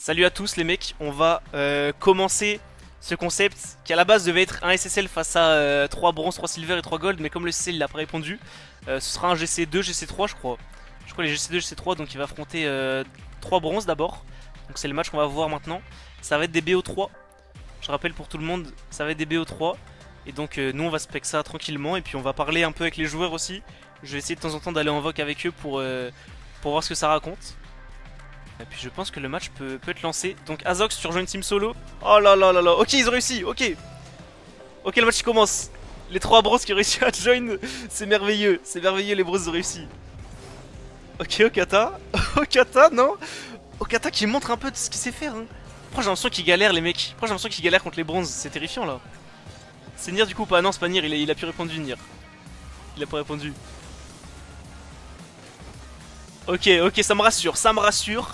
Salut à tous les mecs, on va commencer ce concept qui à la base devait être un SSL face à 3 bronzes, 3 silver et 3 gold, mais comme le SSL il a pas répondu, ce sera un GC2, GC3 je crois. Je crois les GC2, GC3, donc il va affronter 3 bronzes d'abord. Donc c'est le match qu'on va voir maintenant. Ça va être des BO3, je rappelle pour tout le monde, ça va être des BO3. Et donc nous on va spec ça tranquillement et puis on va parler un peu avec les joueurs aussi. Je vais essayer de temps en temps d'aller en voc avec eux pour voir ce que ça raconte. Et puis je pense que le match peut être lancé. Donc Azox, tu rejoins une team solo. Oh là là là là. Ok, ils ont réussi. Ok. Ok, le match il commence. Les 3 bronzes qui ont réussi à join. C'est merveilleux. C'est merveilleux, les bronzes ont réussi. Ok, Okata. Okata, non. Okata qui montre un peu de ce qu'il sait faire. Hein. Pourquoi j'ai l'impression qu'il galère, les mecs. Pourquoi j'ai l'impression qu'il galère contre les bronzes. C'est terrifiant là. C'est Nier du coup ou pas? Non, c'est pas Nier. Il a pu répondre Nier. Il a pas répondu. Ok, ok, ça me rassure. Ça me rassure.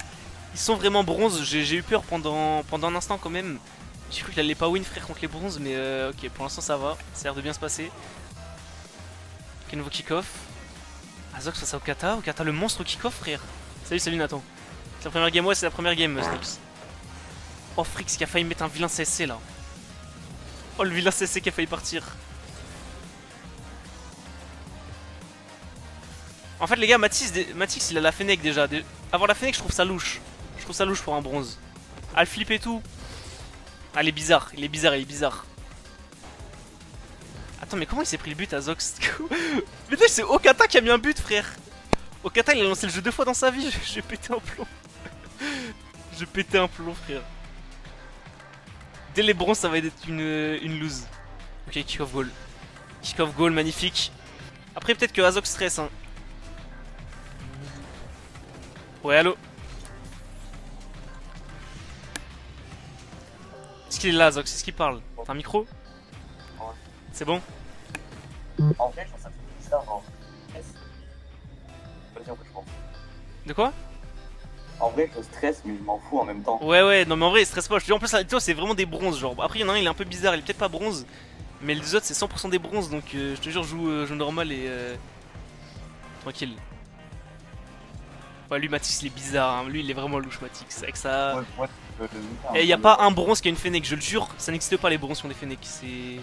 Ils sont vraiment bronzes, j'ai eu peur pendant un instant quand même. J'ai cru qu'il allait pas win frère contre les bronzes, mais ok, pour l'instant ça va, ça a l'air de bien se passer. Ok, nouveau kick-off. Azox face à Okata, Okata le monstre kick-off frère. Salut, salut Nathan. C'est la première game, ouais c'est la première game Snips. Oh Frix qui a failli mettre un vilain CSC là. Oh le vilain CSC qui a failli partir. En fait les gars, Matix il a la Fennec déjà. Avoir la Fennec je trouve ça louche. Je trouve ça louche pour un bronze. Ah le flip et tout. Ah il est bizarre, il est bizarre, il est bizarre. Attends mais comment il s'est pris le but à Zox? Mais là c'est Okata qui a mis un but frère. Okata il a lancé le jeu 2 fois dans sa vie, j'ai pété un plomb. J'ai pété un plomb frère. Dès les bronzes ça va être une lose. Ok, kick-off goal. Kick-off goal, magnifique. Après peut-être que Azox stresse hein. Ouais allo. Est-ce qu'il est là Zox? Est-ce qu'il parle? T'as un micro? C'est bon? En vrai, je pense que ça fait bizarre en stress. Vas-y, en fait, je m'en fous. De quoi? En vrai, je stresse, mais je m'en fous en même temps. Ouais, non mais en vrai il stresse pas. Je te dis en plus, toi c'est vraiment des bronzes genre. Après il y en a un il est un peu bizarre, il est peut-être pas bronze. Mais les autres c'est 100% des bronzes donc je te jure joue normal et tranquille. Ouais lui Matix il est bizarre, hein. Lui il est vraiment louche Matix. Avec ça. Ouais, Et y a pas un bronze qui a une Fennec, je le jure, ça n'existe pas les bronzes qui ont des Fennec. C'est.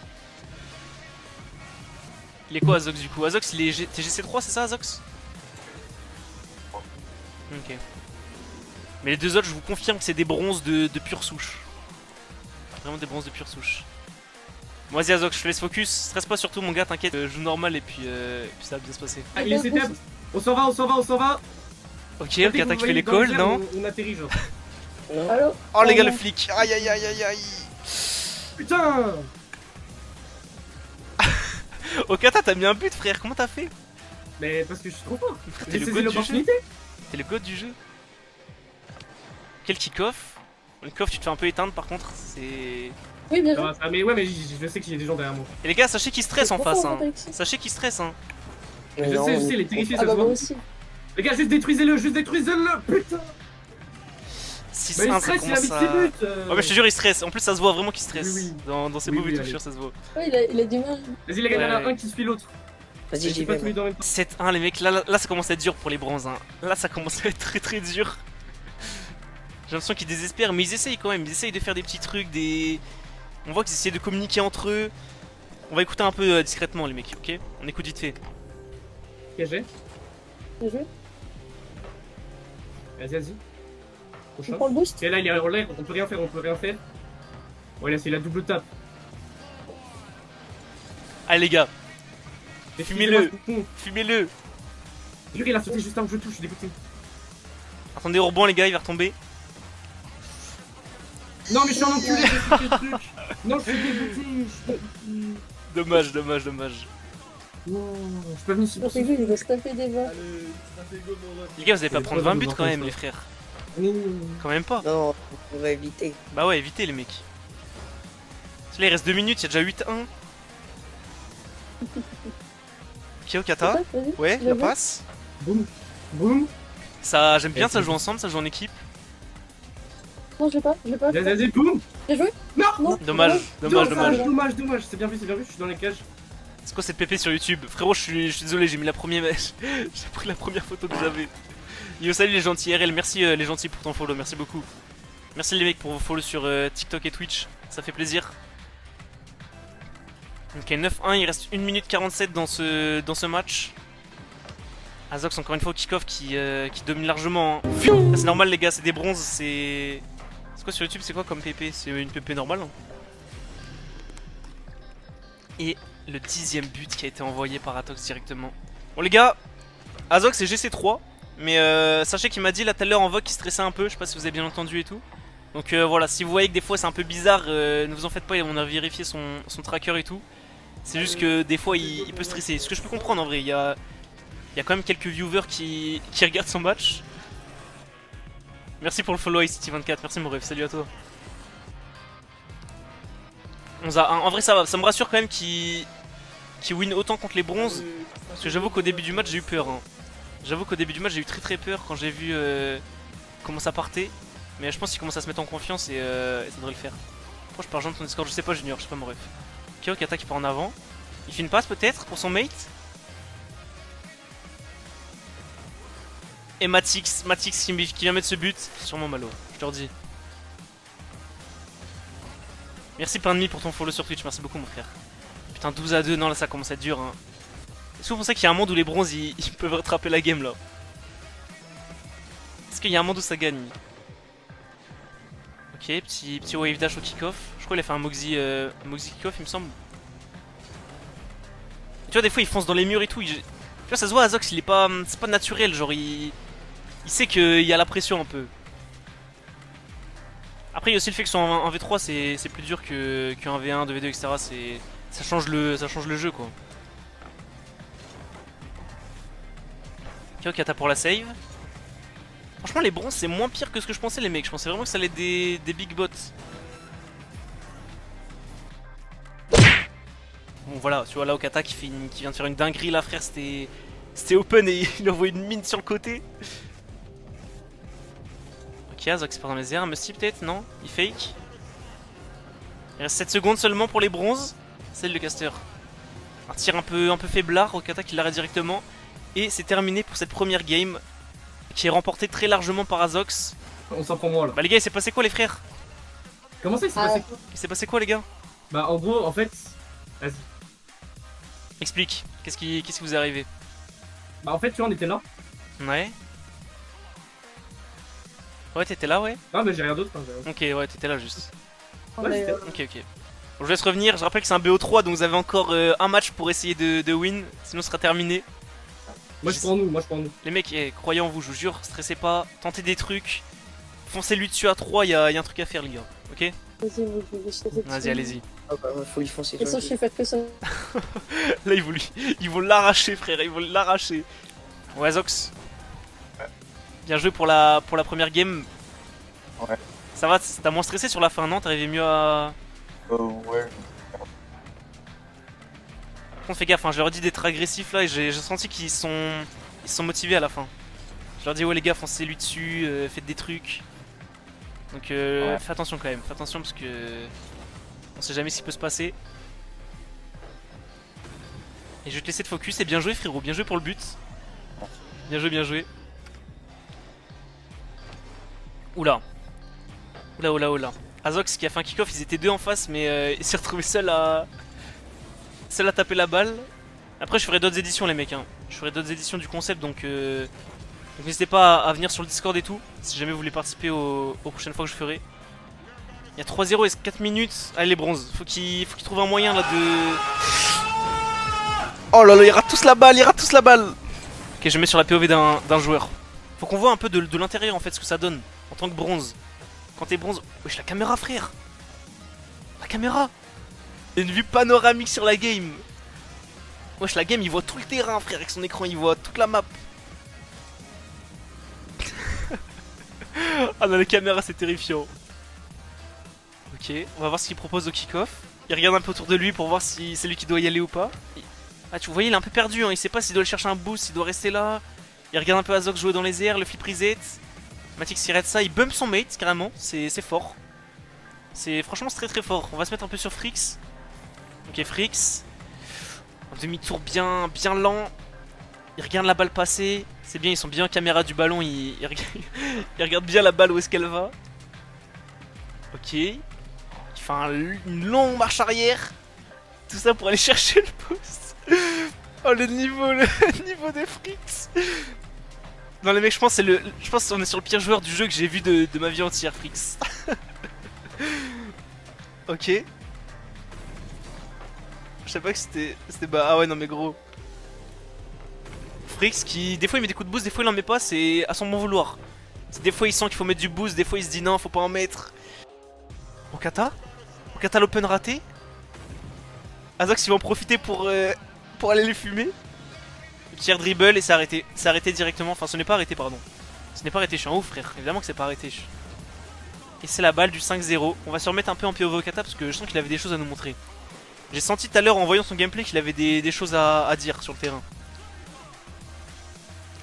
Il est quoi Azox du coup? Azox il est TGC3 c'est ça Azox? Ok. Mais les deux autres je vous confirme que c'est des bronzes de pure souche. Vraiment des bronzes de pure souche. Bon, vas-y Azox, je te laisse focus, stresse pas surtout mon gars, t'inquiète, joue normal et puis ça va bien se passer. Ah, il est setup. On s'en va, on s'en va, on s'en va. Ok, Okata qui fait l'école, non? On atterrit, genre. Allô? Oh les gars le flic, aïe aïe aïe aïe aïe. Putain. Okata t'as mis un but frère, comment t'as fait? Mais parce que je suis trop fort. Frère, J'ai saisi l'opportunité. T'es le god du jeu. Quel kick-off? Le kick-off tu te fais un peu éteindre par contre, c'est... Oui, bien Ça joué. va, ça, mais ouais, mais je sais qu'il y a des gens derrière moi. Et les gars sachez qu'ils stressent en C'est face trop hein. fort, Alexis. Sachez qu'ils stressent hein. Je sais, il est terrifié, Ah ça bah se moi voit. aussi. Les gars, juste détruisez-le, putain. 6-1 Bah, il ça stresse, il a mis commence ses à... buts. Ouais mais je te jure il stresse, en plus ça se voit vraiment qu'il stresse. Oui. Dans ses Oui, beaux buts, oui, je te allez. jure ça se voit. Ouais, il a du mal. Vas-y, les gars, il y en a Ouais. un qui suit l'autre. Vas-y, J'ai j'y pas vais. tous les deux en même temps. 7-1 les mecs, là ça commence à être dur pour les bronzes hein. Là ça commence à être très dur. J'ai l'impression qu'ils désespèrent mais ils essayent quand même, ils essayent de faire des petits trucs, des... On voit qu'ils essayent de communiquer entre eux. On va écouter un peu discrètement les mecs, ok? On écoute vite fait. Cagé. Bien joué. Vas-y. On Prochain. prend le boost. Et là, il est en l'air, on peut rien faire, Ouais, là, c'est la double tape. Allez les gars, Mais Fumez-le. excusez-moi, fumez-le. Jure, il a sauté juste avant que je touche, je suis dégoûté. Attendez au rebond les gars, il va retomber. Non, mais je suis un enculé, j'ai fait le truc. Non, je suis dégoûté. Dommage. Non, je suis pas venu ici Quand pour ça. t'es vu, il va se taper des balles. Les gars vous allez pas C'est prendre pas 20 buts dans quand même ça. les frères. Non. Quand même pas. Non, on va éviter. Bah ouais évitez les mecs. Parce que là il reste 2 minutes, il y a déjà 8-1. Ok Okata. Vas-y, Ouais, bien la joué. passe. Boum. Ça j'aime bien Et ça c'est- joue ensemble, ça joue en équipe. Non, je l'ai pas. Vas-y, boum. Bien joué. Non. Non. Dommage. Dommage. C'est bien vu, je suis dans les cages. C'est quoi cette PP sur YouTube? Frérot je suis désolé, j'ai mis la première. J'ai pris la première photo que j'avais. Yo salut les gentils RL, merci les gentils pour ton follow, merci beaucoup. Merci les mecs pour vos follow sur TikTok et Twitch, ça fait plaisir. Ok, 9-1, il reste 1 minute 47 dans ce match. Azox encore une fois au kick-off qui domine largement. Hein. C'est normal les gars, c'est des bronzes, c'est... C'est quoi sur YouTube, c'est quoi comme PP? C'est une PP normale hein. Et le 10ème but qui a été envoyé par Atox directement. Bon les gars, Azox c'est GC3. Mais sachez qu'il m'a dit là tout à l'heure en vogue qu'il stressait un peu, je sais pas si vous avez bien entendu et tout. Donc voilà, si vous voyez que des fois c'est un peu bizarre, ne vous en faites pas, on a vérifié son tracker et tout. C'est juste que des fois il peut stresser, ce que je peux comprendre en vrai, il y a quand même quelques viewers qui regardent son match. Merci pour le follow ICT24, merci mon ref, salut à toi. En vrai ça va, ça me rassure quand même qu'il win autant contre les bronzes. Parce que j'avoue qu'au début du match j'ai eu peur hein. J'avoue qu'au début du match j'ai eu très peur quand j'ai vu comment ça partait. Mais je pense qu'il commence à se mettre en confiance et ça devrait le faire. Pourquoi je peux rejoindre ton Discord? Je sais pas Junior, je sais pas mon ref. Kyo qui attaque, il part en avant. Il fait une passe peut-être pour son mate. Et Matix qui vient mettre ce but. Sûrement Malo, je te redis. Merci Pain-Demi pour ton follow sur Twitch, merci beaucoup mon frère. Putain 12-2, non là ça commence à être dur hein. Est-ce que vous pensez qu'il y a un monde où les bronzes ils peuvent rattraper la game là? Est-ce qu'il y a un monde où ça gagne? Ok, petit wave dash au kick-off. Je crois qu'il a fait un Moxie kick-off il me semble. Tu vois des fois il fonce dans les murs et tout. Tu vois ça se voit Azox il est pas... C'est pas naturel genre il sait qu'il y a la pression un peu. Après il y a aussi le fait que sur un V3 c'est plus dur qu'un V1, 2V2 etc. Ça change le jeu quoi. Ok, Kata pour la save. Franchement les bronzes c'est moins pire que ce que je pensais les mecs. Je pensais vraiment que ça allait être des big bots. Bon voilà, tu vois là Okata qui vient de faire une dinguerie là frère, c'était open et il envoie une mine sur le côté. Ok, Azok c'est pas dans les airs, Musty peut-être, non? Il fake. Il reste 7 secondes seulement pour les bronzes. C'est le caster. Un tir un peu faiblard, Okata qui l'arrête directement. Et c'est terminé pour cette première game qui est remportée très largement par Azox. On s'en prend moins là. Bah les gars il s'est passé quoi les frères? Comment ça il s'est passé quoi? Il s'est passé quoi les gars? Bah en gros en fait... Vas-y. Explique, qu'est-ce qui vous est arrivé? Bah en fait tu vois on était là. Ouais. Ouais t'étais là ouais. Ah mais j'ai rien d'autre. Hein, Ok ouais t'étais là juste. Ouais, Ok. Bon, je vous laisse revenir, je rappelle que c'est un BO3 donc vous avez encore un match pour essayer de win, sinon ce sera terminé. moi je prends nous. Les mecs, croyez en vous, je vous jure, stressez pas, tentez des trucs, foncez lui dessus à 3, y a un truc à faire les gars, ok? Vas-y, allez-y. Ah bah faut y foncer. Et ça, je sais faire que ça. Là ils vont l'arracher frère, ils vont l'arracher. Ouais Zox. Bien joué pour la première game. Ouais. Ça va, t'as moins stressé sur la fin, non? T'arrivais mieux à... Ouais. Par contre fais gaffe, hein, je leur ai dit d'être agressifs là et j'ai senti qu'ils sont motivés à la fin. Je leur dis ouais les gars foncez lui dessus, faites des trucs. Donc ouais. fais attention quand même, fais attention parce que on sait jamais ce qui peut se passer. Et je vais te laisser te focus et bien joué frérot, bien joué pour le but. Bien joué, bien joué. Oula. Oula. Azox qui a fait un kick-off, ils étaient deux en face mais il s'est retrouvé seul à taper la balle. Après je ferai d'autres éditions les mecs hein. Je ferai d'autres éditions du concept donc n'hésitez pas à venir sur le Discord et tout si jamais vous voulez participer aux prochaines fois que je ferai. Il y a 3-0 et 4 minutes. Allez les bronzes, faut qu'ils trouvent un moyen là de... Oh là là, ils ratent tous la balle, Ok je mets sur la POV d'un joueur. Faut qu'on voit un peu de l'intérieur en fait ce que ça donne en tant que bronze. Quand t'es bronze... Wesh la caméra frère. La caméra. Il y a une vue panoramique sur la game. Wesh la game il voit tout le terrain frère avec son écran, il voit toute la map. Ah non la caméra c'est terrifiant. Ok, on va voir ce qu'il propose au kick-off. Il regarde un peu autour de lui pour voir si c'est lui qui doit y aller ou pas. Ah tu voyez il est un peu perdu hein. Il sait pas s'il doit aller chercher un boost, s'il doit rester là. Il regarde un peu Azox jouer dans les airs, le flip reset. Matix il arrête ça, il bump son mate carrément, c'est fort. Franchement c'est très fort. On va se mettre un peu sur Frix. Ok Frix. Un demi-tour bien lent. Il regarde la balle passer. C'est bien, ils sont bien caméra du ballon, il regarde bien la balle où est-ce qu'elle va. Ok. Il fait une longue marche arrière. Tout ça pour aller chercher le boost. Oh le niveau des frics. Non les mecs, je pense qu'on est sur le pire joueur du jeu que j'ai vu de ma vie entière, frics. Ok. Je sais pas que c'était bah ah ouais non mais gros. Frix qui des fois il met des coups de boost, des fois il en met pas, c'est à son bon vouloir. Des fois il sent qu'il faut mettre du boost, des fois il se dit non faut pas en mettre. Okata l'open raté. Azox il va en profiter pour aller les fumer. Petit air dribble et c'est arrêté. C'est arrêté directement, enfin ce n'est pas arrêté pardon. Ce n'est pas arrêté, je suis un ouf frère, évidemment que c'est pas arrêté. Et c'est la balle du 5-0. On va se remettre un peu en POV Okata parce que je sens qu'il avait des choses à nous montrer. J'ai senti tout à l'heure en voyant son gameplay qu'il avait des choses à dire sur le terrain.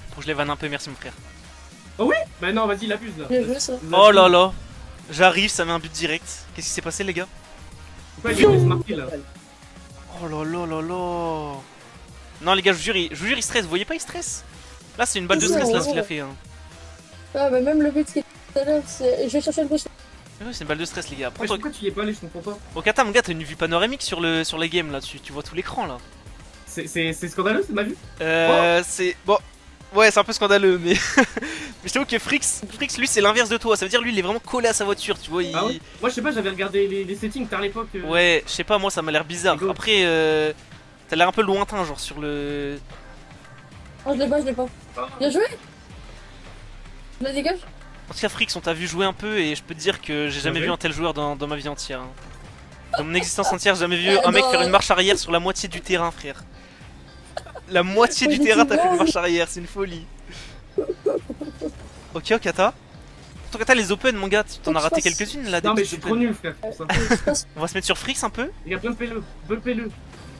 Faut que je les vanne un peu, merci mon frère. Oh oui. Bah non, vas-y, il abuse là. Bien joué ça. Oh là là. J'arrive, ça met un but direct. Qu'est-ce qui s'est passé les gars? Pourquoi il est marqué là? Oh là là là là. Non les gars, je vous jure il stresse, vous voyez pas il stresse? Là c'est une balle de stress là ce qu'il a fait hein. Ah bah même le but qui est tout à l'heure, c'est... Je vais chercher le boost. Ouais, c'est une balle de stress les gars. Ouais, Prends-toi. pourquoi tu y es pas allé? Je comprends pas. Okata mon gars, t'as une vue panoramique sur les games là, tu vois tout l'écran là. C'est scandaleux, c'est ma vue. C'est... Bon... Ouais c'est un peu scandaleux mais... mais je t'avoue que Frix lui c'est l'inverse de toi, ça veut dire lui il est vraiment collé à sa voiture, tu vois il... Ah ouais. Moi je sais pas, j'avais regardé les settings tard à l'époque. Ouais, je sais pas, moi ça m'a l'air bizarre. Go. Après, t'as l'air un peu lointain genre sur le... Oh je l'ai pas. Bien joué. Je la dégage. En tout cas Frix on t'a vu jouer un peu et je peux te dire que j'ai jamais Ouais. vu un tel joueur dans ma vie entière. Hein. Dans mon existence entière, j'ai jamais vu un mec non. faire une marche arrière sur la moitié du terrain, frère. La moitié du terrain, t'as fait une marche arrière, c'est une folie. Ok, Okata. Okata, les open, mon gars, t'en as raté quelques-unes là. Des Non mais je petites suis trop open. nul frère, pour ça. Je passe. On va se mettre sur Frix un peu. Les gars, bumpez-le.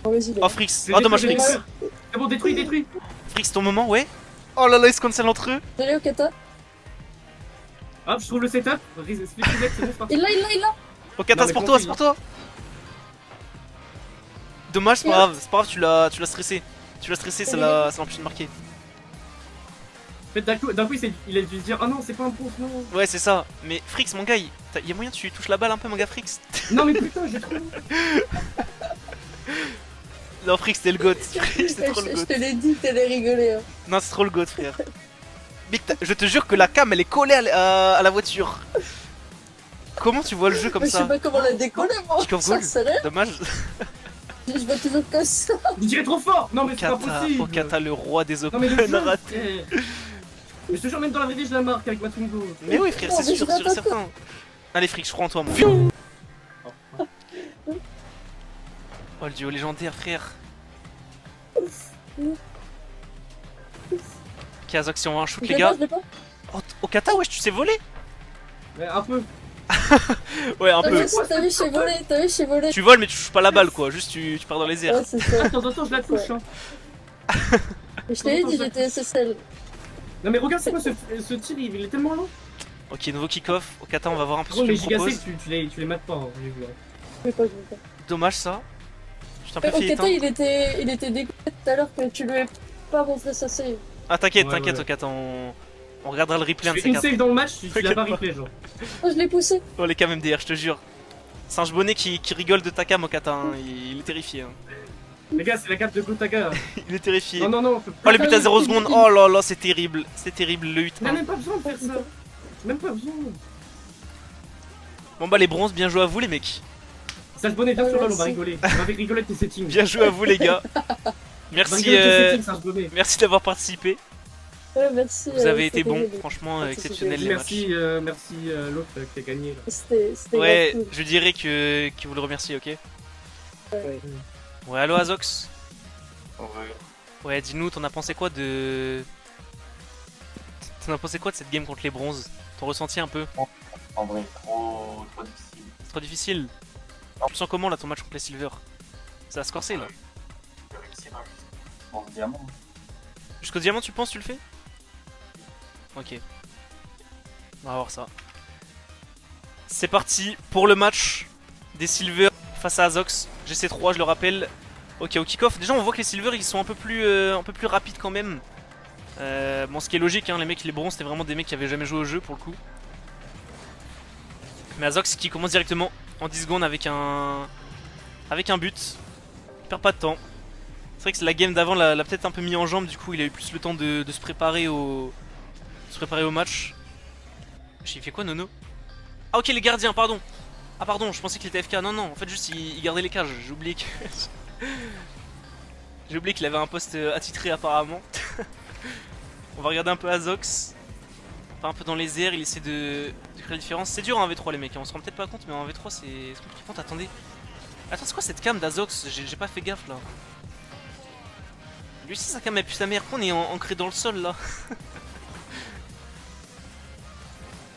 Oh vas-y. Oh, Frix. Oh, dommage, Frix. C'est bon, détruis. Frix, ton moment, ouais. Oh là là, ils se cancellent entre eux. Salut Okata. Hop, je trouve le setup. Split reset, c'est bon, c'est parti. Il l'a. Okata, Non, c'est mais pour toi, c'est continue. pour toi. Dommage, c'est pas grave, tu l'as stressé. Tu l'as stressé, ça l'a empêché de marquer. En fait, d'un coup, il a dû se dire ah non, c'est pas un bon, non. Ouais, c'est ça. Mais Frix, mon gars, y a moyen que tu touches la balle un peu, mon gars, Frix. Non mais putain, j'ai trop. Non, Frix, t'es le goat. Frix, c'est trop le Je goat. te l'ai dit, t'allais rigoler. Hein. Non, c'est trop le goat, frère. Mec, je te jure que la cam, elle est collée à la voiture. Comment tu vois le jeu comme Mais je sais ça? pas comment la décoller moi. Kick off Ça goal. sert à rien. Dommage. Je vois toujours comme ça. Il dirait trop fort. Non mais c'est pas possible. Okata, le roi des Non open, mais le jeu, raté. Mais je te jure, même dans la vraie vie, je la marque avec Matungo. Mais oui, frère, c'est mais sûr, je sûr et l'attends. certain. Allez, fric, je crois en toi, mon. Oh, le duo légendaire, frère. Kazak, si on va un shoot, Je les l'ai gars. pas, je l'ai pas. Oh, Okata, wesh, tu sais voler? Ouais, un peu. Ouais, un T'as peu. vu, t'as vu, j'ai volé. Tu voles, mais tu touches pas la balle, quoi. Juste, tu pars dans les airs. Ouais, c'est ça. Attends, je la touche. Hein. Mais je t'avais dit, j'étais SSL. Non mais regarde, c'est quoi ce tir, il est tellement long. Ok, nouveau kick-off. Okata, on va voir un peu ce Gros, que les tu me proposes. gigacés, tu les mates pas, hein, j'ai vu. Hein. Je vais pas. Dommage, ça. Je t'en Mais prie, Okata, éteins. il était dégoûté tout à l'heure que tu lui aies pas montré sa save. Ah, t'inquiète, Ouais, t'inquiète, ouais. Okata. On regardera le replay Je un de fais ces une quatre. save dans le match, tu l'as T'inquiète pas pas. replay, genre. Oh, je l'ai poussé. Oh, les cam MDR, je te jure. C'est un bonnet qui rigole de ta cam, Okata. Hein. Il est terrifié. Hein. Les gars, c'est la carte de Gotaga. Il est terrifié. Non. Oh, le but à 0 secondes. Oh là là, c'est terrible. C'est terrible, le 8. Il a même pas besoin de faire ça. Même pas besoin. Bon, bah, les bronzes, bien joué à vous, les mecs. Sage Bonnet, viens Ah, sur LoL, on va merci. rigoler. On va rigoler de tes settings. Bien joué à vous, les gars. On va Merci, rigoler de tes settings, Sage Bonnet. merci d'avoir participé. Ouais, merci. Vous avez été c'était bon, terrible. franchement, Merci, exceptionnel les matchs. Merci l'autre qui a gagné. Là. C'était Ouais, grave cool. je dirais que vous le remerciez, ok? Ouais, allo Azox. Ouais. Ouais, dis-nous, t'en as pensé quoi de. T'en as pensé quoi de cette game contre les bronzes? Ton ressenti un peu? En vrai, trop difficile. C'est trop difficile. Tu le sens comment là ton match contre les silver? Ça a se corser là. Bon, diamant. Jusqu'au diamant, tu penses, tu le fais? Ok. On va voir ça. C'est parti pour le match des silver face à Azox. GC3, je le rappelle. Ok, au kick-off. Déjà, on voit que les silver ils sont un peu plus rapides quand même. Bon, ce qui est logique, hein, les mecs, les bronzes, c'était vraiment des mecs qui avaient jamais joué au jeu pour le coup. Mais Azox qui commence directement en 10 secondes avec un but. Il perd pas de temps. C'est vrai que la game d'avant l'a peut-être un peu mis en jambe, du coup il a eu plus le temps de se préparer au match. Il fait quoi Nono? Ah ok, les gardiens, pardon. Ah pardon, je pensais qu'il était FK. Non non, en fait juste il gardait les cages. J'ai oublié que j'ai oublié qu'il avait un poste attitré apparemment. On va regarder un peu Azox. Enfin, un peu dans les airs, il essaie de créer la différence. C'est dur en V3 les mecs, on se rend peut-être pas compte mais en V3 c'est compliqué. Attendez. Attends, c'est quoi cette cam d'Azox? J'ai pas fait gaffe là. Lui aussi sa cam elle pue sa mère, on est ancré dans le sol là.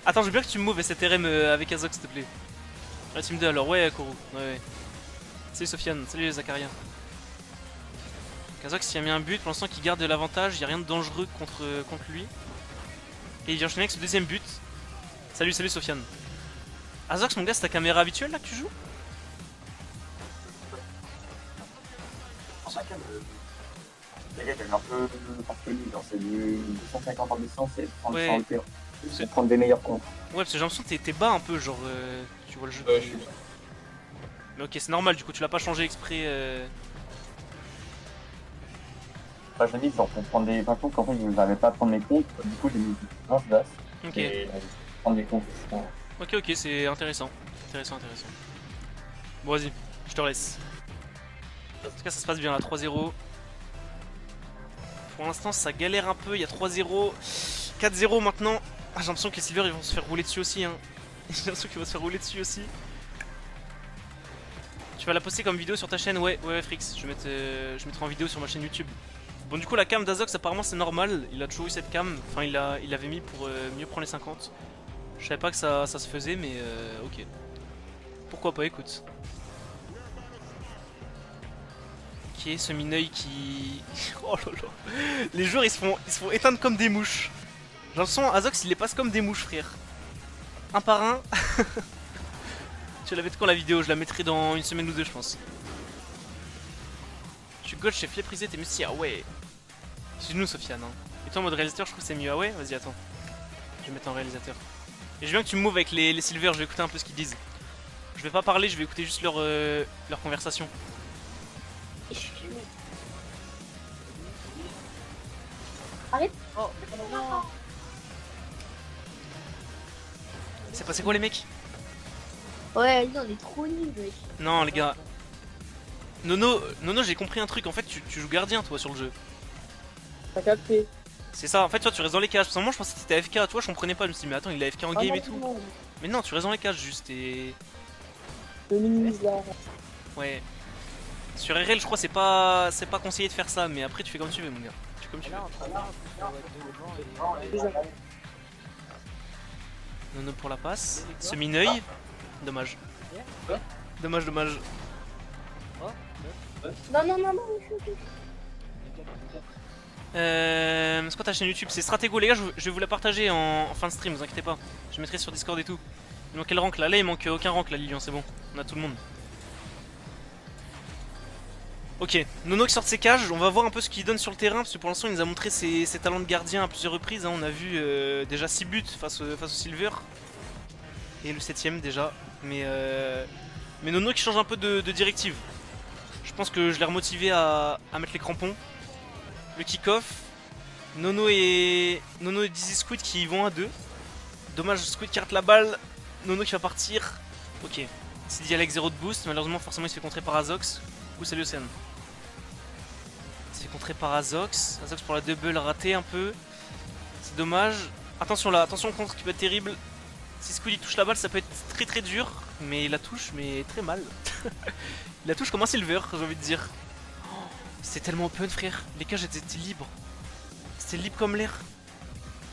Attends, je veux bien que tu me moves cette RM avec Azox s'il te plaît. Ah, team 2 alors, ouais Koro, ouais. Salut Sofiane, salut Zacharia. Azox il a mis un but, pour l'instant qu'il garde de l'avantage, il n'y a rien de dangereux contre lui. Et il vient enchaîner avec ce deuxième but. Salut Sofiane. Azox mon gars, c'est ta caméra habituelle là que tu joues? Les gars, un peu farfelu, c'est du 250 en distance et 30 ouais. sur le terrain. C'est prendre des meilleurs comptes. Ouais, parce que j'ai l'impression que t'es bas un peu, genre tu vois le jeu. Ouais, je suis bien. Mais ok, c'est normal, du coup tu l'as pas changé exprès. Enfin, je l'ai mis genre pour prendre des. Par contre, en fait, je n'arrivais pas à prendre mes comptes, du coup, j'ai mis un basse. Ok. Et prendre des comptes. Ok, c'est intéressant. Intéressant. Bon, vas-y, je te laisse. En tout cas, ça se passe bien là, 3-0. Pour l'instant, ça galère un peu, il y a 3-0. 4-0 maintenant. Ah, j'ai l'impression que les Silver ils vont se faire rouler dessus aussi. Hein. J'ai l'impression qu'ils vont se faire rouler dessus aussi. Tu vas la poster comme vidéo sur ta chaîne? Ouais, Frix. Je mettrai en vidéo sur ma chaîne YouTube. Bon, du coup, la cam d'Azox, apparemment, c'est normal. Il a toujours eu cette cam. Enfin, il l'avait mis pour mieux prendre les 50. Je savais pas que ça se faisait, mais ok. Pourquoi pas, écoute. Ok, ce Mineuil qui. Oh là là. Les joueurs ils se font éteindre comme des mouches. J'ai l'impression Azox il les passe comme des mouches, frère. Un par un. Tu l'avais de quand la vidéo? Je la mettrai dans une semaine ou deux, je pense. Je suis gauche, j'ai fléprisé tes muscles. Ah ouais. Suis-nous, Sofiane. Hein. Et toi en mode réalisateur, je trouve que c'est mieux. Ah ouais? Vas-y, attends. Je vais mettre en réalisateur. Et je veux bien que tu me moves avec les Silver, je vais écouter un peu ce qu'ils disent. Je vais pas parler, je vais écouter juste leur conversation. Arrête. Oh. C'est passé quoi les mecs? Ouais, on est trop nuls, mec. Non les gars. Nono, j'ai compris un truc, en fait tu joues gardien toi sur le jeu. T'as capté. C'est ça, en fait toi tu restes dans les cages. Parce que moi je pensais que t'étais AFK, tu vois je comprenais pas, je me suis dit mais attends il est AFK en game non, et tout. Non. Mais non, tu restes dans les cages juste et... Je minimise là. Ouais. Sur RL je crois c'est pas conseillé de faire ça, mais après tu fais comme tu veux mon gars. Tu fais comme tu veux. Nono pour la passe. Semi-neuil. Dommage. Dommage. Non. C'est quoi ta chaîne YouTube? C'est Stratego les gars, je vais vous la partager en fin de stream, vous inquiétez pas. Je mettrai sur Discord et tout. Il manque quel rank là? Là il manque aucun rank là Lilian, c'est bon. On a tout le monde. Ok, Nono qui sort de ses cages, on va voir un peu ce qu'il donne sur le terrain parce que pour l'instant il nous a montré ses talents de gardien à plusieurs reprises. Hein. On a vu déjà 6 buts face au Silver. Et le 7ème déjà. Mais Nono qui change un peu de directive. Je pense que je l'ai remotivé à mettre les crampons. Le kick-off. Nono et Dizzy Squid qui vont à 2. Dommage, Squid qui rate la balle. Nono qui va partir. Ok. C'est dit avec 0 de boost. Malheureusement, forcément, il se fait contrer par Azox. Coucou, salut Océane. Il se fait contrer par Azox. Azox pour la double ratée un peu. C'est dommage. Attention là, attention au contre qui peut être terrible. Si Squid il touche la balle, ça peut être très dur. Mais il la touche, mais très mal. Il la touche comme un Silver, j'ai envie de dire. C'était tellement open frère, les cages étaient libres. C'était libre comme l'air.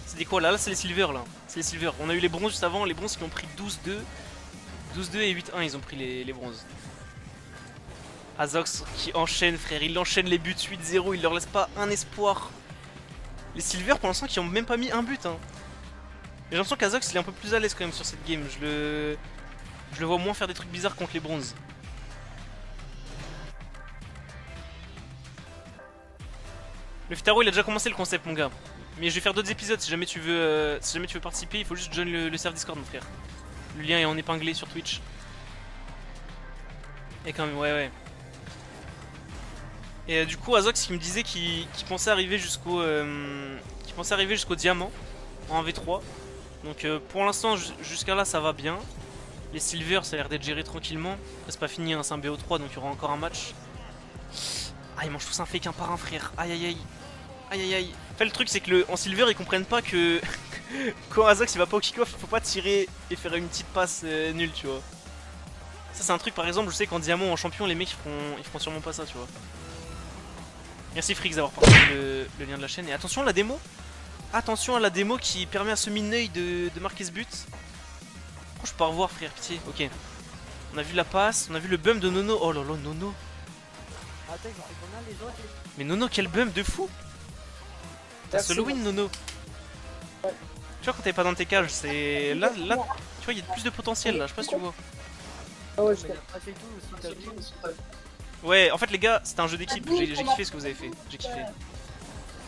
C'était quoi là? Là c'est les Silver là. C'est les Silver. On a eu les bronzes juste avant, les bronzes qui ont pris 12-2. 12-2 et 8-1 ils ont pris les bronzes. Azox qui enchaîne frère, il enchaîne les buts 8-0, il leur laisse pas un espoir. Les Silver pour l'instant qui ont même pas mis un but hein. J'ai l'impression qu'Azox il est un peu plus à l'aise quand même sur cette game. Je le vois moins faire des trucs bizarres contre les bronzes. Le Fitaro il a déjà commencé le concept mon gars. Mais je vais faire d'autres épisodes si jamais tu veux participer, il faut juste join le serve Discord mon frère. Le lien est en épinglé sur Twitch. Et quand même, ouais. Et du coup, Azox qui me disait qu'il pensait arriver jusqu'au diamant en 1v3. Donc pour l'instant, jusqu'à là, ça va bien. Les Silver, ça a l'air d'être géré tranquillement. Après, c'est pas fini, hein, c'est un BO3, donc il y aura encore un match. Ah, ils mangent tous un fake un par un, frère. Aïe aïe aïe. Aïe aïe aïe. En fait, le truc, c'est que en Silver, ils comprennent pas que quand Azox il va pas au kick-off, il faut pas tirer et faire une petite passe nulle, tu vois. Ça, c'est un truc, par exemple, je sais qu'en diamant ou en champion, les mecs ils feront sûrement pas ça, tu vois. Merci Frix d'avoir partagé le lien de la chaîne. Et attention à la démo. Attention à la démo qui permet à ce mine-œil de marquer ce but. Oh, je peux pas revoir, frère, pitié. Ok. On a vu la passe, on a vu le bum de Nono. Oh là là, Nono. Attends, ils ont fait combien les autres? Mais Nono, quel bum de fou. T'as solo win, Nono. Tu vois, quand t'es pas dans tes cages, c'est. Là, tu vois, il y a plus de potentiel là, je sais pas si tu vois. Ah ouais, Mais il a pas fait tout aussi, t'as vu? Ouais, en fait, les gars, c'était un jeu d'équipe. J'ai kiffé ce que vous avez fait. J'ai kiffé.